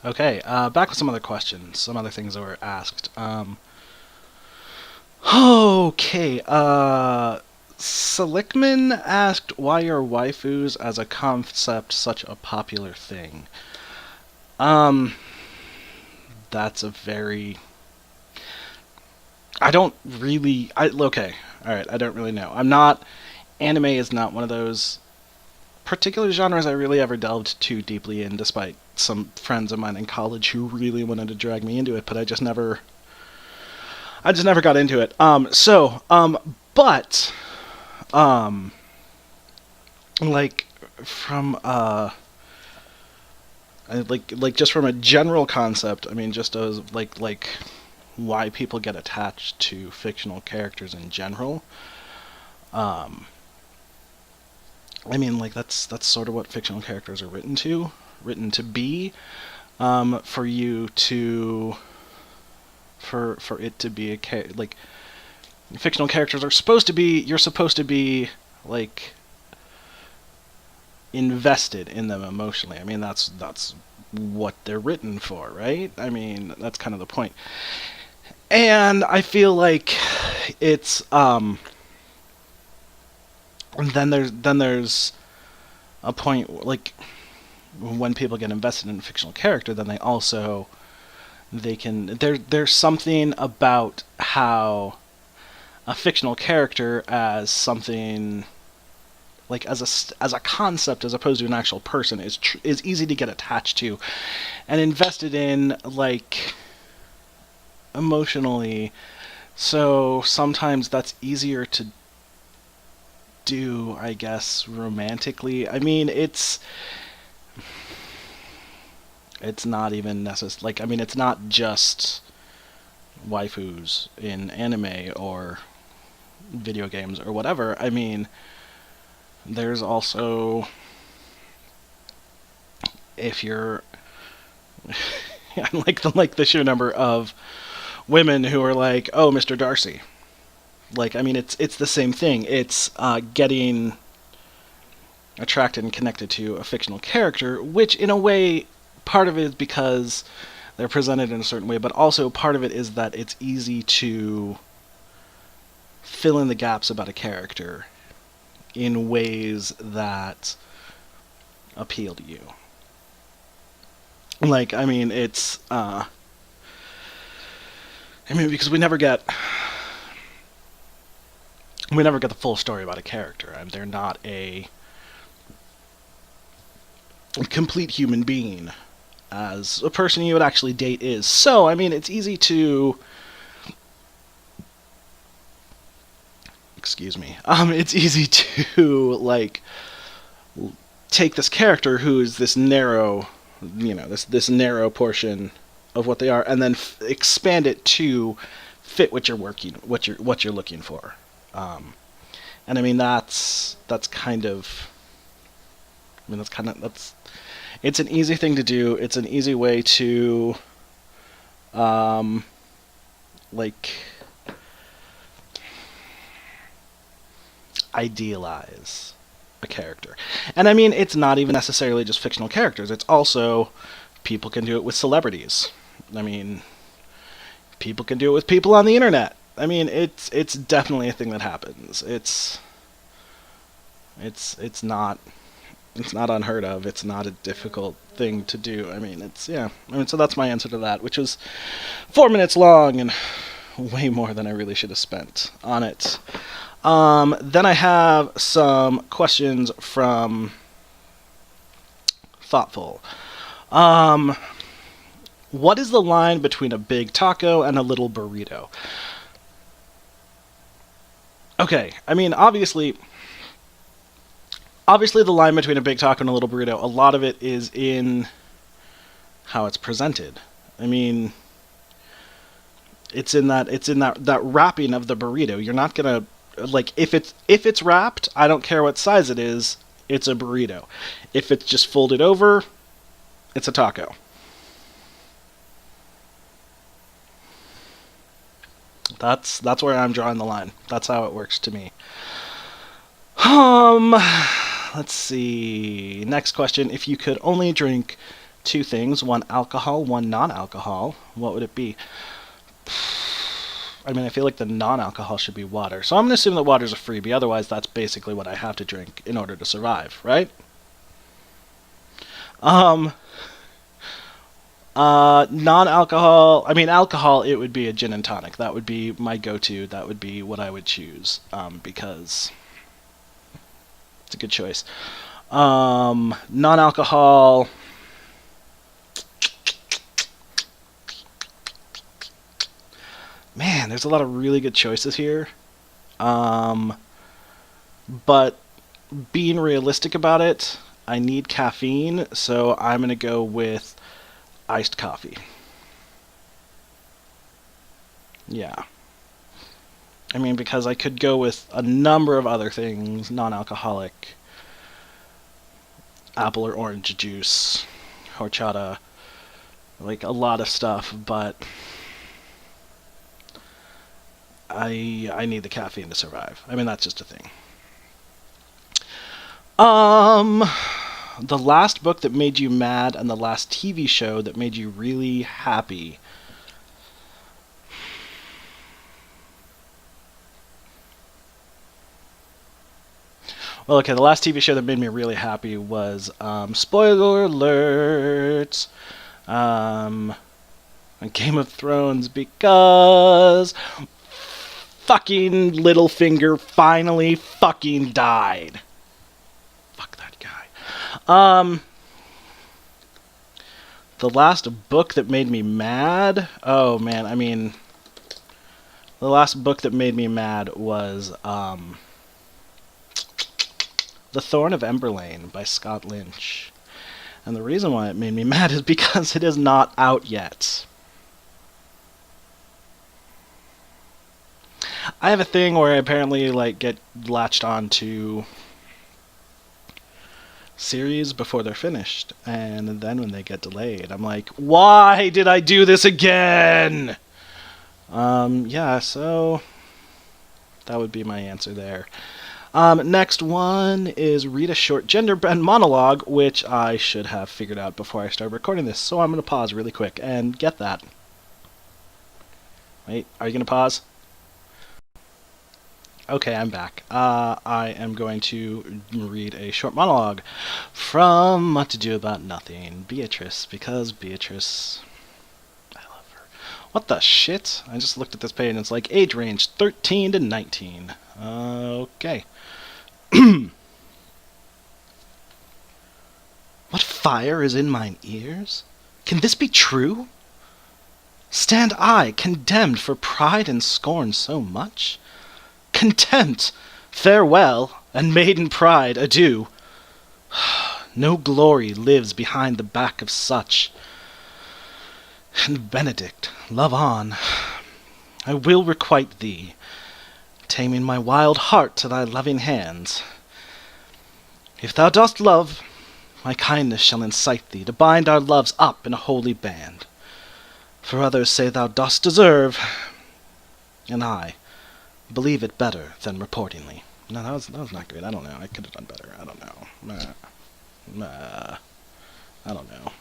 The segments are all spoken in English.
Okay, back with some other questions, some other things that were asked. Okay, Seligman asked why are waifus as a concept such a popular thing? Um, that's a very... I don't really... okay, alright, I don't really know. I'm not... Anime is not one of those particular genres I really ever delved too deeply in, despite some friends of mine in college who really wanted to drag me into it, but I just never got into it. But um, like from like just from a general concept, I mean, just as like why people get attached to fictional characters in general. Um, I mean, like that's sort of what fictional characters are written to be. For you to for it to be like fictional characters are supposed to be, you're supposed to be like invested in them emotionally. I mean, that's what they're written for, right? I mean, that's kind of the point. And I feel like it's then there's a point like when people get invested in a fictional character, then there's something about how a fictional character as something like as a concept as opposed to an actual person is easy to get attached to and invested in, like, emotionally. So sometimes that's easier to do, I guess, romantically. I mean, it's not even necessary. Like, I mean, it's not just waifus in anime or video games or whatever. I mean, there's also, if you're like the sheer number of women who are like, "Oh, Mr. Darcy." Like, I mean, it's the same thing. It's getting attracted and connected to a fictional character, which in a way, part of it is because they're presented in a certain way, but also part of it is that it's easy to fill in the gaps about a character in ways that appeal to you. Like, I mean, I mean, because we never get the full story about a character. And they're not a complete human being as a person you would actually date is. So, I mean, it's easy to, excuse me, it's easy to, like, take this character who's this narrow, this narrow portion of what they are, and then expand it to fit what you're looking for. Um, and I mean, that's kind of, I mean, that's it's an easy thing to do. It's an easy way to, um, like, idealize a character. And I mean, it's not even necessarily just fictional characters. It's also, people can do it with celebrities. I mean, people can do it with people on the internet. I mean, it's definitely a thing that happens. It's not unheard of. It's not a difficult thing to do. I mean, yeah. I mean, so that's my answer to that, which was 4 minutes long and way more than I really should have spent on it. Then I have some questions from Thoughtful. Um, what is the line between a big taco and a little burrito? Okay, I mean, obviously the line between a big taco and a little burrito, a lot of it is in how it's presented. I mean, it's in that wrapping of the burrito. You're not gonna, like, if it's wrapped, I don't care what size it is, it's a burrito. If it's just folded over, it's a taco. That's where I'm drawing the line. That's how it works to me. Um, let's see. Next question: if you could only drink two things, one alcohol, one non-alcohol, what would it be? I mean, I feel like the non-alcohol should be water. So I'm going to assume that water's a freebie. Otherwise, that's basically what I have to drink in order to survive, right? Non-alcohol. I mean, alcohol. It would be a gin and tonic. That would be my go-to. That would be what I would choose because it's a good choice. Non-alcohol. Man, there's a lot of really good choices here. But being realistic about it, I need caffeine, so I'm going to go with iced coffee. Yeah. I mean, because I could go with a number of other things, non-alcoholic, apple or orange juice, horchata, like a lot of stuff, but I need the caffeine to survive. I mean, that's just a thing. The last book that made you mad and the last TV show that made you really happy. Well, okay, the last TV show that made me really happy was, spoiler alert, Game of Thrones, because fucking Littlefinger finally fucking died. Fuck that guy. The last book that made me mad? Oh, man, I mean, the last book that made me mad was, The Thorn of Emberlane by Scott Lynch. And the reason why it made me mad is because it is not out yet. I have a thing where I apparently get latched on to series before they're finished, and then when they get delayed, I'm like, why did I do this again? Yeah, so that would be my answer there. Next one is read a short gender-bent monologue, which I should have figured out before I started recording this, so I'm going to pause really quick and get that. Wait, are you going to pause? Okay, I'm back. I am going to read a short monologue from What to Do About Nothing, Beatrice, because Beatrice... I love her. What the shit? I just looked at this page and it's like age range 13 to 19. Okay. What fire is in mine ears? Can this be true? Stand I, condemned for pride and scorn so much? Contempt, farewell, and maiden pride, adieu. No glory lives behind the back of such. And Benedict, love on. I will requite thee, taming my wild heart to thy loving hands. If thou dost love, my kindness shall incite thee to bind our loves up in a holy band. For others say thou dost deserve, and I believe it better than reportingly. No, that was not great. I don't know. I could have done better. I don't know. I don't know.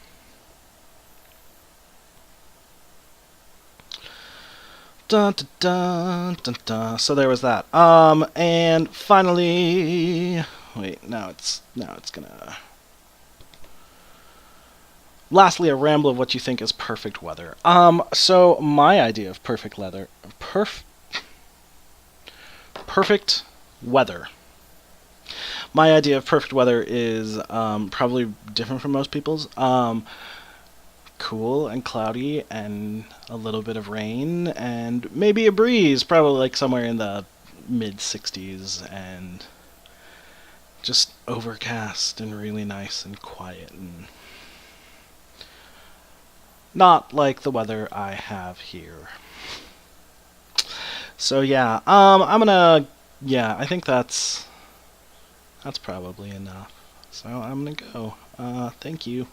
Dun, dun, dun, dun, dun. So there was that. And finally, wait. Now it's gonna. Lastly, a ramble of what you think is perfect weather. So my idea of perfect weather. Perfect weather. My idea of perfect weather is probably different from most people's. Cool and cloudy and a little bit of rain and maybe a breeze, probably somewhere in the mid 60s, and just overcast and really nice and quiet and not like the weather I have here. So yeah, I think that's probably enough. So I'm gonna go. Thank you.